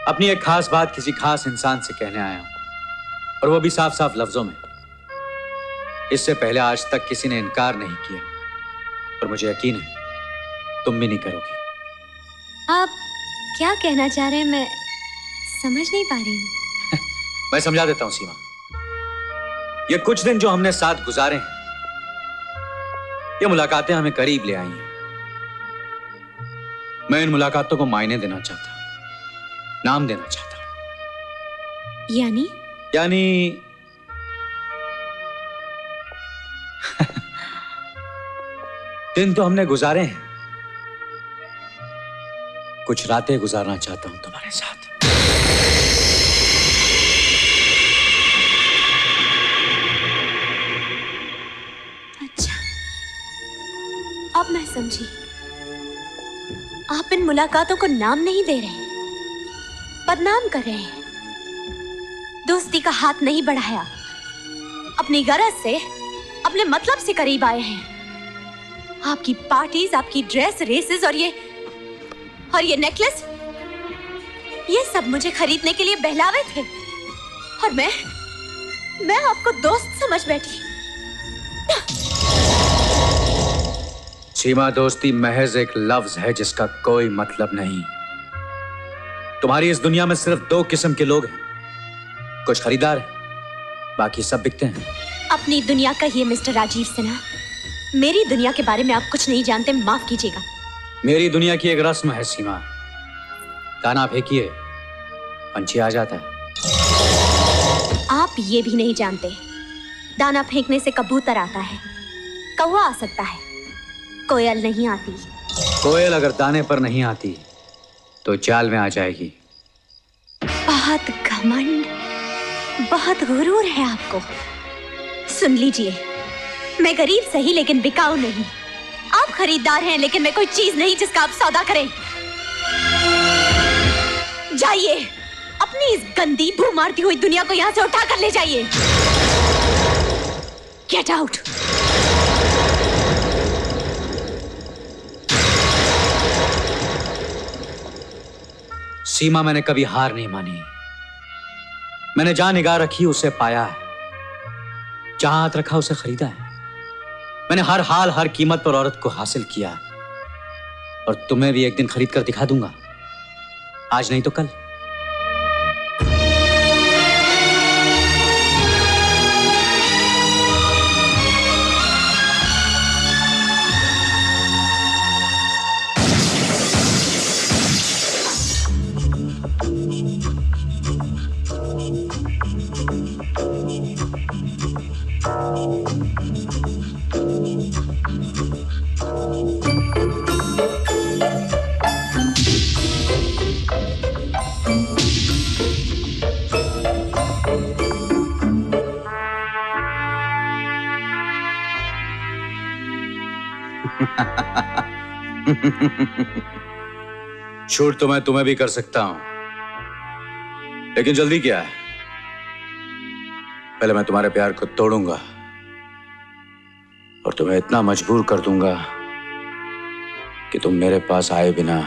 अपनी एक खास बात किसी खास इंसान से कहने आया हूं, और वो भी साफ साफ लफ्जों में। इससे पहले आज तक किसी ने इनकार नहीं किया, और मुझे यकीन है तुम भी नहीं करोगी। आप क्या कहना चाह रहे हैं? मैं समझ नहीं पा रही हूं। मैं समझा देता हूं सीमा। ये कुछ दिन जो हमने साथ गुजारे हैं, ये मुलाकातें हमें करीब ले आई हैं। मैं इन मुलाकातों को मायने देना चाहता हूं, नाम देना चाहता हूं। यानी दिन तो हमने गुजारे हैं, कुछ रातें गुजारना चाहता हूं तुम्हारे साथ। अच्छा, अब मैं समझी। आप इन मुलाकातों को नाम नहीं दे रहे हैं, बदनाम कर रहे हैं। दोस्ती का हाथ नहीं बढ़ाया, अपनी गरज से, अपने मतलब से करीब आए हैं। आपकी पार्टीज, आपकी ड्रेस, रेसेस और ये नेकलेस, ये सब मुझे खरीदने के लिए बहलावे थे, और मैं आपको दोस्त समझ बैठी। सीमा, दोस्ती महज एक लफ्ज है जिसका कोई मतलब नहीं। तुम्हारी इस दुनिया में सिर्फ दो किस्म के लोग हैं, कुछ खरीदार हैं, बाकी सब बिकते हैं। अपनी दुनिया कहिए मिस्टर राजीव सिन्हा, मेरी दुनिया के बारे में आप कुछ नहीं जानते, माफ कीजिएगा। मेरी दुनिया की एक रस्म है सीमा, दाना फेंकिए पंछी आ जाता है। आप ये भी नहीं जानते, दाना फेंकने से कबूतर आता है, कौवा आ सकता है, कोयल नहीं आती। कोयल अगर दाने पर नहीं आती तो जाल में आ जाएगी। बहुत घमंड, बहुत गुरूर है आपको। सुन लीजिए, मैं गरीब सही लेकिन बिकाऊ नहीं। आप खरीदार हैं लेकिन मैं कोई चीज नहीं जिसका आप सौदा करें। जाइए, अपनी इस गंदी भू मारती हुई दुनिया को यहां से उठा कर ले जाइए। Get out. सीमा, मैंने कभी हार नहीं मानी। मैंने जहां निगाह रखी उसे पाया है, जहां हाथ रखा उसे खरीदा है। मैंने हर हाल, हर कीमत पर औरत को हासिल किया, और तुम्हें भी एक दिन खरीद कर दिखा दूंगा, आज नहीं तो कल। छूट तो मैं तुम्हें भी कर सकता हूं, लेकिन जल्दी क्या है? पहले मैं तुम्हारे प्यार को तोड़ूंगा और तुम्हें इतना मजबूर कर दूंगा कि तुम मेरे पास आए बिना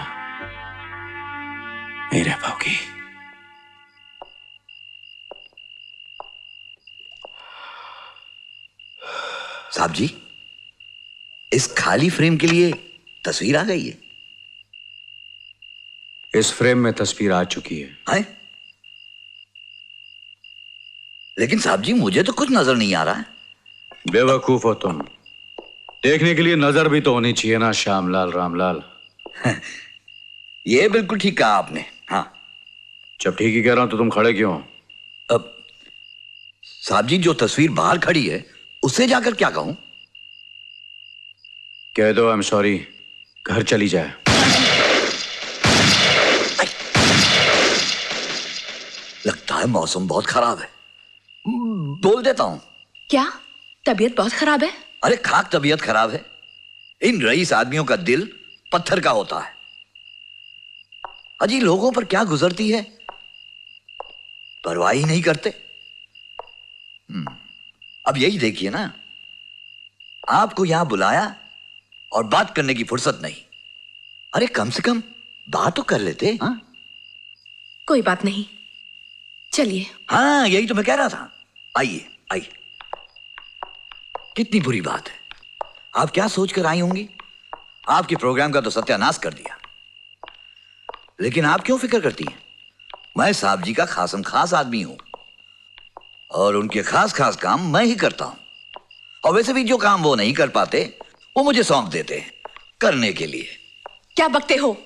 नहीं रह पाओगी। साहब जी, इस खाली फ्रेम के लिए तस्वीर आ गई है। इस फ्रेम में तस्वीर आ चुकी है। लेकिन साहब जी, मुझे तो कुछ नजर नहीं आ रहा है। बेवकूफ हो तुम, देखने के लिए नजर भी तो होनी चाहिए ना श्यामलाल, रामलाल। ये बिल्कुल ठीक कहा आपने। हाँ, जब ठीक ही कह रहा हूं तो तुम खड़े क्यों? अब साहब जी, जो तस्वीर बाहर खड़ी है उससे जाकर क्या कहूं? कह दो आई एम सॉरी, घर चली जाए। लगता है मौसम बहुत खराब है, बोल देता हूं। क्या तबीयत बहुत खराब है? अरे खाक तबीयत खराब है। इन रईस आदमियों का दिल पत्थर का होता है। अजी लोगों पर क्या गुजरती है, परवाह ही नहीं करते। अब यही देखिए ना, आपको यहां बुलाया और बात करने की फुर्सत नहीं। अरे कम से कम बात तो कर लेते। हाँ, कोई बात नहीं, चलिए। हाँ, यही तो मैं कह रहा था। आइए आइए। कितनी बुरी बात है। आप क्या सोचकर आई होंगी? आपके प्रोग्राम का तो सत्यानाश कर दिया। लेकिन आप क्यों फिक्र करती हैं? मैं साहब जी का खासम खास आदमी हूं और उनके खास खास काम मैं ही करता हूं। और वैसे भी जो काम वो नहीं कर पाते वो मुझे सौंप देते हैं करने के लिए। क्या बकते हो?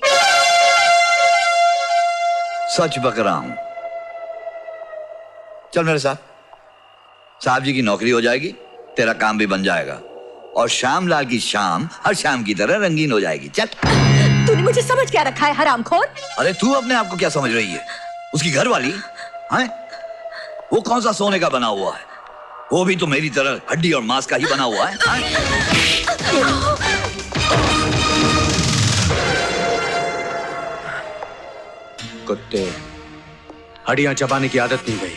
सच बक रहा हूं। चल मेरे साथ, साहब जी की नौकरी हो जाएगी, तेरा काम भी बन जाएगा और श्यामलाल की शाम हर शाम की तरह रंगीन हो जाएगी। चल। तूने मुझे समझ क्या रखा है, हरामखोर? अरे तू अपने आप को क्या समझ रही है? उसकी घरवाली हैं? वो कौन सा सोने का बना हुआ है? वो भी तो मेरी तरह हड्डी और मांस का ही बना हुआ है, कुत्ते, हड्डियां चबाने की आदत नहीं गई।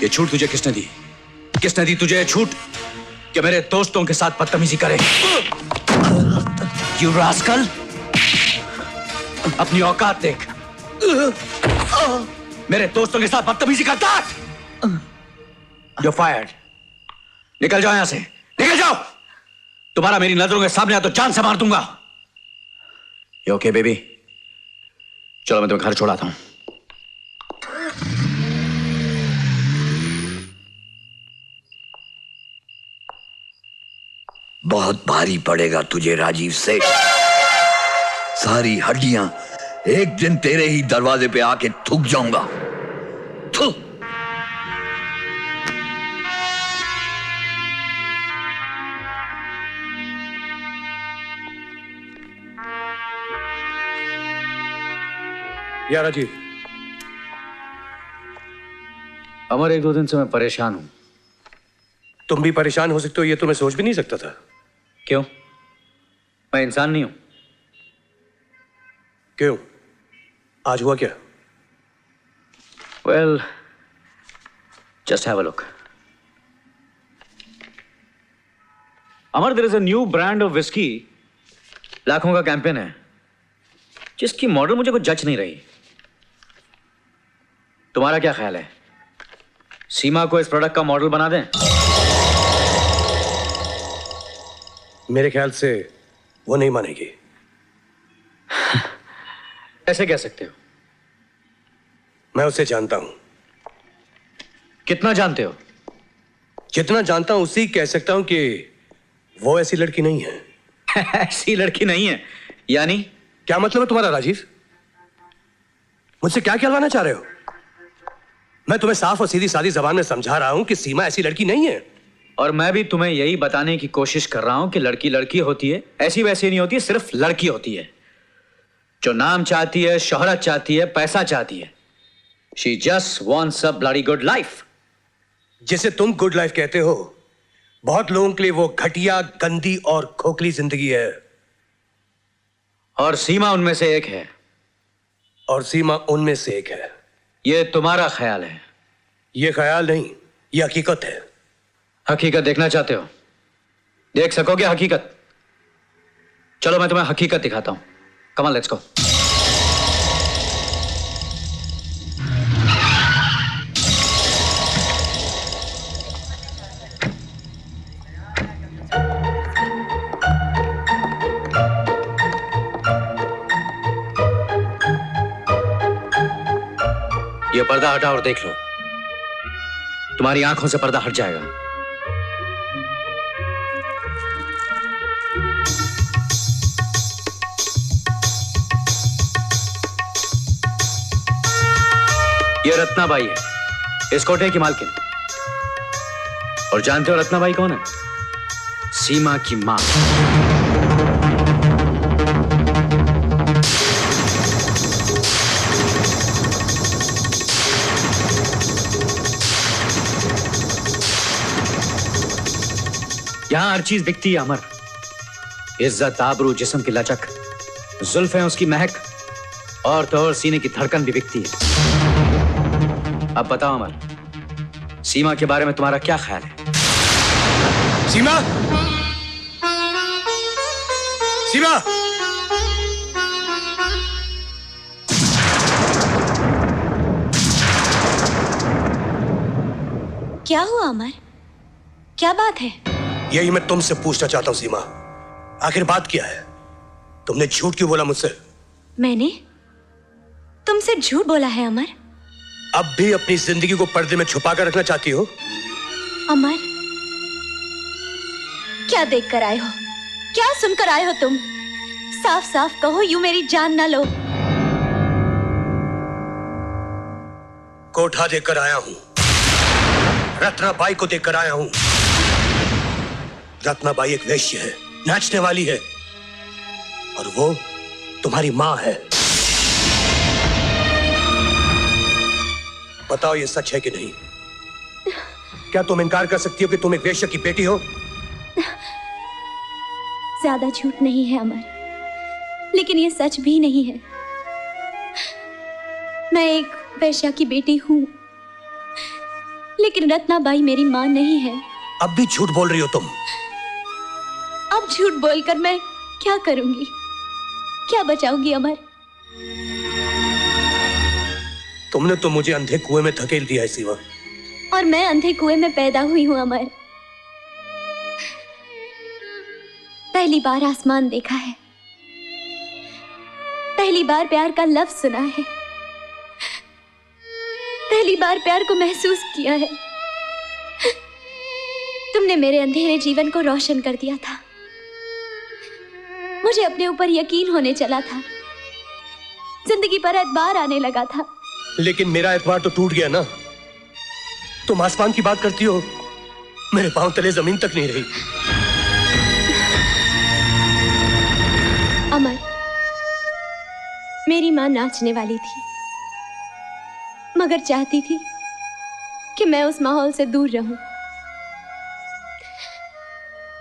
ये छूट तुझे किसने दी? किसने दी तुझे ये छूट कि मेरे दोस्तों के साथ बदतमीजी करे? You rascal! अपनी औकात देख। मेरे दोस्तों के साथ बदतमीजी करता है? You're fired. निकल जाओ यहां से, निकल जाओ। तुम्हारा मेरी नजरों के सामने आ तो जान से मार दूंगा। You okay, baby? चलो मैं तुम्हें घर छोड़ाता हूं। बहुत भारी पड़ेगा तुझे राजीव सेठ। सारी हड्डियां एक दिन तेरे ही दरवाजे पे आके थूक जाऊंगा। थू। या राजीव, अमर, एक दो दिन से मैं परेशान हूं। तुम भी परेशान हो सकते हो ये तो मैं सोच भी नहीं सकता था। क्यों? मैं इंसान नहीं हूं? क्यों? आज हुआ क्या? Well, just have a look. Amar, there is a new brand of whiskey. लाखों का कैंपेन है जिसकी मॉडल मुझे कुछ जच नहीं रही। तुम्हारा क्या ख्याल है? सीमा को इस प्रोडक्ट का मॉडल बना दें? मेरे ख्याल से वो नहीं मानेगी। ऐसे कह सकते हो? मैं उसे जानता हूं। कितना जानते हो? जितना जानता हूं उसी कह सकता हूं कि वो ऐसी लड़की नहीं है। ऐसी लड़की नहीं है यानी? क्या मतलब है तुम्हारा राजीव? मुझसे क्या कहलवाना चाह रहे हो? मैं तुम्हें साफ और सीधी सादी जबान में समझा रहा हूं कि सीमा ऐसी लड़की नहीं है। और मैं भी तुम्हें यही बताने की कोशिश कर रहा हूं कि लड़की लड़की होती है, ऐसी वैसी नहीं होती, सिर्फ लड़की होती है जो नाम चाहती है, शोहरत चाहती है, पैसा चाहती है। She just wants a bloody good life. जिसे तुम गुड लाइफ कहते हो, बहुत लोगों के लिए वो घटिया, गंदी और खोखली जिंदगी है। और सीमा उनमें से एक है। और सीमा उनमें से एक है। ये तुम्हारा ख्याल है। ये ख्याल नहीं, ये हकीकत है। हकीकत देखना चाहते हो? देख सकोगे हकीकत? चलो मैं तुम्हें हकीकत दिखाता हूं। Come on, let's go. ये पर्दा हटा और देख लो, तुम्हारी आंखों से पर्दा हट जाएगा। ये रत्नाबाई है, इस कोठे की मालकिन। और जानते हो रत्नाबाई कौन है? सीमा की मां। यहां हर चीज बिकती है अमर। इज्जत, आबरू, जिस्म की लचक, जुल्फें, उसकी महक और तो और सीने की धड़कन भी बिकती है। अब बताओ अमर, सीमा के बारे में तुम्हारा क्या ख्याल है? सीमा! सीमा! क्या हुआ अमर? क्या बात है? यही मैं तुमसे पूछना चाहता हूं सीमा, आखिर बात क्या है? तुमने झूठ क्यों बोला मुझसे? मैंने तुमसे झूठ बोला है अमर? अब भी अपनी जिंदगी को पर्दे में छुपा कर रखना चाहती हो? अमर, क्या देख कर आए हो? क्या सुनकर आए हो तुम? साफ साफ कहो, यूं मेरी जान ना लो। कोठा देकर आया हूं, रत्नाबाई को देकर आया हूं। रत्नाबाई एक वेश्य है, नाचने वाली है, और वो तुम्हारी मां है। बताओ ये सच है कि नहीं? क्या तुम इनकार कर सकती हो कि तुम एक वेश्या की बेटी हो? ज्यादा झूठ नहीं है अमर, लेकिन ये सच भी नहीं है। मैं एक वेश्या की बेटी हूं, लेकिन रत्नाबाई मेरी मां नहीं है। अब भी झूठ बोल रही हो तुम। अब झूठ बोलकर मैं क्या करूंगी? क्या बचाऊंगी अमर? तुमने तो मुझे अंधे कुएं में धकेल दिया है सीमा। और मैं अंधे कुएं में पैदा हुई हूं अमर। पहली बार आसमान देखा है, पहली बार प्यार का लफ्ज सुना है, पहली बार प्यार को महसूस किया है। तुमने मेरे अंधेरे जीवन को रोशन कर दिया था। मुझे अपने ऊपर यकीन होने चला था, जिंदगी पर एतबार आने लगा था। लेकिन मेरा एतबार तो टूट गया ना। तुम आसमान की बात करती हो, मेरे पांव तले जमीन तक नहीं रही। अमर, मेरी मां नाचने वाली थी, मगर चाहती थी कि मैं उस माहौल से दूर रहूं।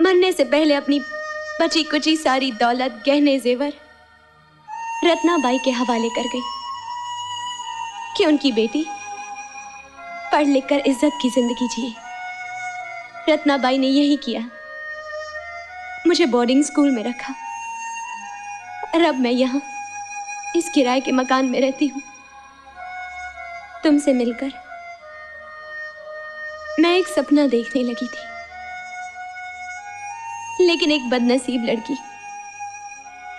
मरने से पहले अपनी बची कुची सारी दौलत, गहने जेवर रत्नाबाई के हवाले कर गई कि उनकी बेटी पढ़ लिख कर इज्जत की जिंदगी जिए। रत्नाबाई ने यही किया, मुझे बोर्डिंग स्कूल में रखा, और अब मैं यहाँ इस किराए के मकान में रहती हूँ। तुमसे मिलकर मैं एक सपना देखने लगी थी, लेकिन एक बदनसीब लड़की,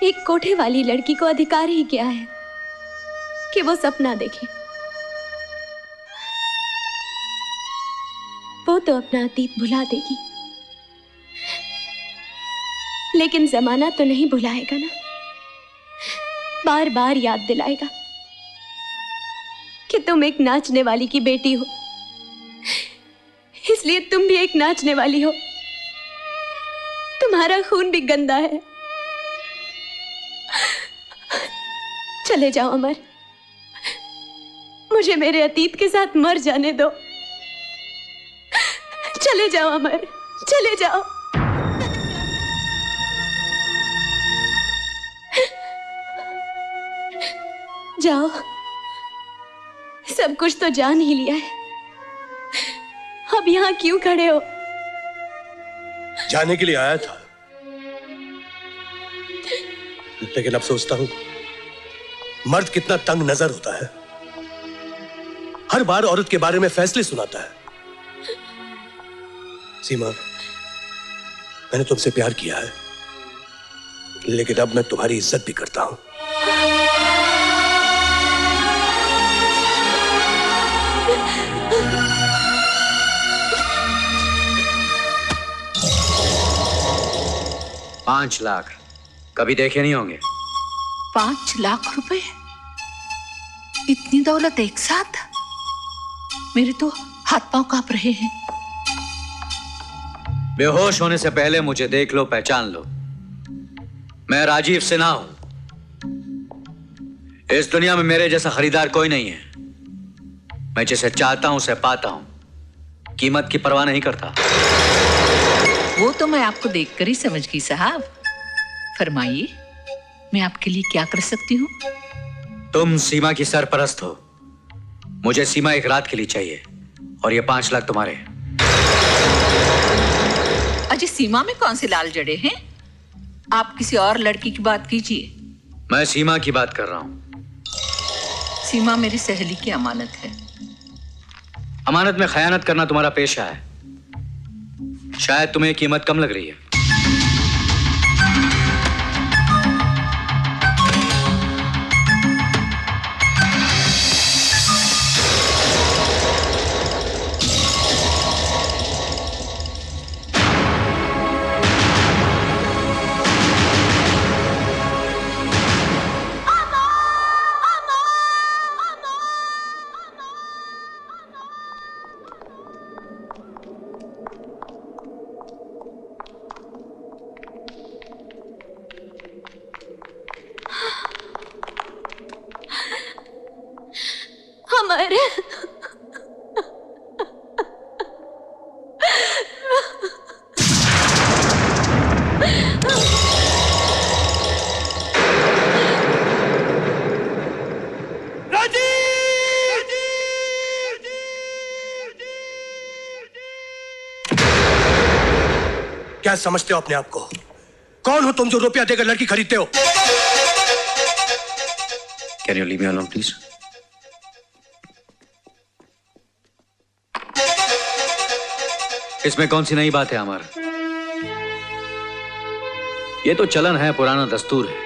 एक कोठे वाली लड़की को अधिकार ही क्या है कि वो सपना देखे। वो तो अपना अतीत भुला देगी, लेकिन जमाना तो नहीं भुलाएगा ना, बार बार याद दिलाएगा कि तुम एक नाचने वाली की बेटी हो, इसलिए तुम भी एक नाचने वाली हो। तुम्हारा खून भी गंदा है। चले जाओ अमर, मुझे मेरे अतीत के साथ मर जाने दो। चले जाओ अमर, चले जाओ। जाओ, सब कुछ तो जान ही लिया है, अब यहां क्यों खड़े हो? जाने के लिए आया था, लेकिन अब सोचता हूं मर्द कितना तंग नजर होता है, हर बार औरत के बारे में फैसले सुनाता है। सीमा, मैंने तुमसे प्यार किया है, लेकिन अब मैं तुम्हारी इज्जत भी करता हूं। $5 लाख कभी देखे नहीं होंगे। 5 लाख रुपए? इतनी दौलत एक साथ? मेरे तो हाथ पांव कांप रहे हैं। बेहोश होने से पहले मुझे देख लो, पहचान लो। मैं राजीव सिन्हा हूं। इस दुनिया में मेरे जैसा खरीदार कोई नहीं है। मैं जिसे चाहता हूं उसे पाता हूं, कीमत की परवाह नहीं करता। वो तो मैं आपको देखकर ही समझ गई साहब। फरमाइए, मैं आपके लिए क्या कर सकती हूँ? तुम सीमा की सरपरस्त हो। मुझे सीमा एक रात के लिए चाहिए, और ये 5 लाख तुम्हारे। अजय, सीमा में कौन से लाल जड़े हैं? आप किसी और लड़की की बात कीजिए। मैं सीमा की बात कर रहा हूं। सीमा मेरी सहेली की अमानत है। अमानत में खयानत करना तुम्हारा पेशा है। शायद तुम्हें कीमत कम लग रही है। अमर, क्या समझते हो अपने आप को? कौन हो तुम जो रुपया देकर लड़की खरीदते हो? Can you leave me alone, please? इसमें कौन सी नई बात है अमर? ये तो चलन है, पुराना दस्तूर है।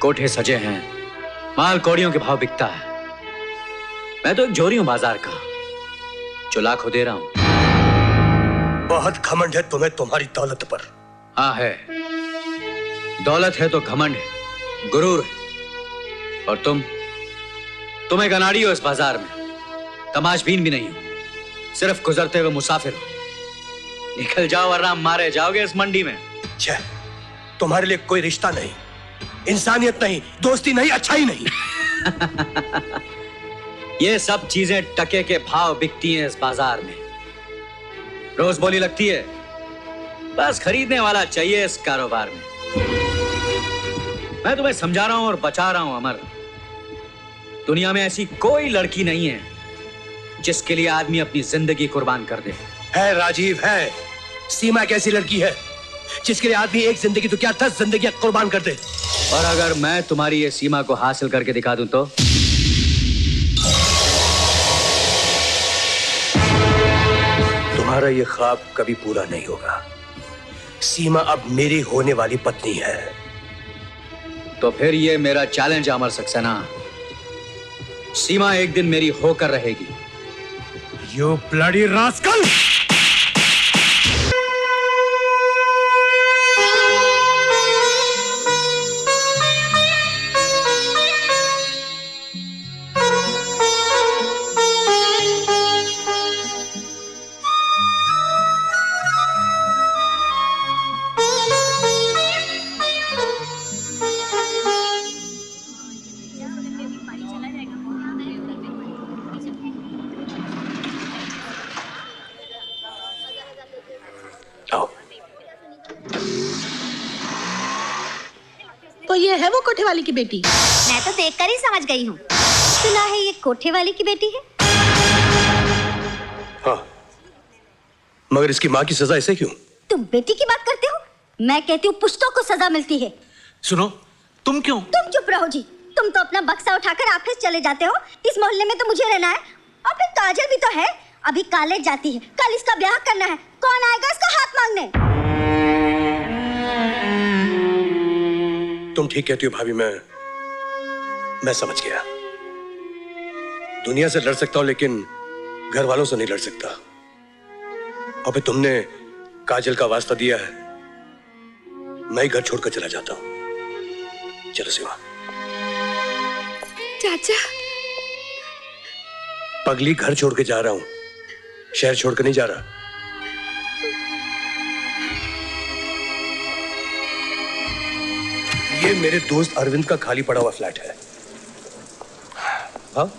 कोठे सजे हैं, माल कौड़ियों के भाव बिकता है। मैं तो एक जोरी हूं बाजार का, जो लाखों दे रहा हूं। बहुत घमंड है तुम्हें तुम्हारी दौलत पर। हाँ है, दौलत है तो घमंड है, गुरूर है। और तुम एक अनाड़ी हो इस बाजार में, तमाशबीन भी नहीं हो, सिर्फ गुजरते हुए मुसाफिर हो। निकल जाओ वरना मारे जाओगे इस मंडी में। छे, तुम्हारे लिए कोई रिश्ता नहीं, इंसानियत नहीं, दोस्ती नहीं, अच्छाई नहीं। ये सब चीजें टके के भाव बिकती हैं इस बाजार में, रोज बोली लगती है। बस खरीदने वाला चाहिए इस कारोबार में। मैं तुम्हें समझा रहा हूं और बचा रहा हूं अमर। दुनिया में ऐसी कोई लड़की नहीं है जिसके लिए आदमी अपनी जिंदगी कुर्बान कर दे। है राजीव, है। सीमा एक ऐसी लड़की है जिसके लिए आदमी एक जिंदगी तो क्या 10 जिंदगियां कुर्बान कर दे। और अगर मैं तुम्हारी ये सीमा को हासिल करके दिखा दूं तो? तुम्हारा ये ख्वाब कभी पूरा नहीं होगा। सीमा अब मेरी होने वाली पत्नी है। तो फिर ये मेरा चैलेंज अमर सक्सेना, सीमा एक दिन मेरी होकर रहेगी। You bloody rascal! तो ये है वो कोठे वाली की बेटी? मैं तो देखकर ही समझ गई हूँ। सुना है ये कोठे वाली की बेटी है। हाँ, मगर इसकी माँ की सजा ऐसे क्यों? तुम बेटी की बात करते हो? मैं कहती हूँ पुश्तों को सजा मिलती है। सुनो, तुम क्यों? तुम चुप रहो जी। तुम तो अपना बक्सा उठाकर ऑफिस चले जाते हो। इस मोहल्ले में तो मुझे रहना है। और फिर काजल भी तो है, अभी कॉलेज जाती है, कल इसका ब्याह करना है। कौन आएगा इसका हाथ मांगने? तुम ठीक कहती हो भाभी, मैं समझ गया। दुनिया से लड़ सकता हूं लेकिन घर वालों से नहीं लड़ सकता। और फिर तुमने काजल का वास्ता दिया है, मैं ही घर छोड़कर चला जाता हूं। चलो सीमा। चाचा, पगली, घर छोड़ के जा रहा हूं, शहर छोड़कर नहीं जा रहा। ये मेरे दोस्त अरविंद का खाली पड़ा हुआ फ्लैट है। हाँ?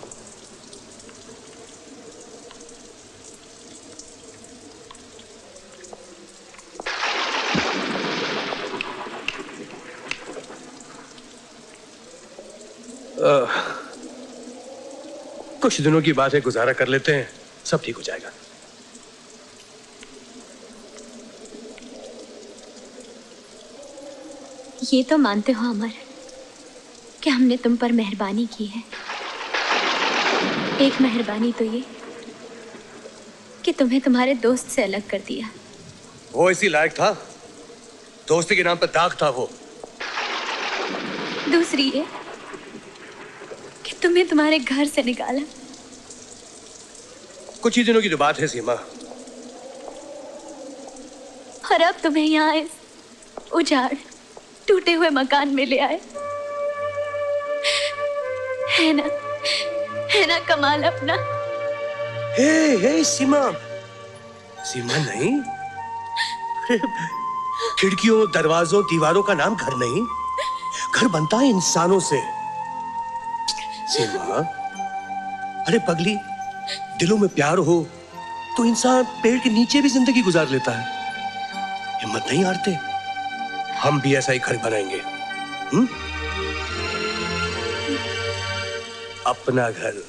कुछ दिनों की बात है, गुजारा कर लेते हैं, सब ठीक हो जाएगा। ये तो मानते हो अमर कि हमने तुम पर मेहरबानी की है। एक मेहरबानी तो ये कि तुम्हें तुम्हारे दोस्त से अलग कर दिया। वो इसी लायक था, दोस्ती के नाम पर दाग था वो। दूसरी ये कि तुम्हें तुम्हारे घर से निकाला। कुछ ही दिनों की तो बात है सीमा। और अब तुम्हें यहाँ इस उजाड़ टूटे हुए मकान में ले आए। है ना कमाल अपना। हे सीमा, सीमा नहीं, खिड़कियों दरवाजों दीवारों का नाम घर नहीं, घर बनता है इंसानों से। सीमा, अरे पगली, दिलों में प्यार हो तो इंसान पेड़ के नीचे भी जिंदगी गुजार लेता है। हिम्मत नहीं हारते, हम भी ऐसा ही घर बनाएंगे। अपना घर।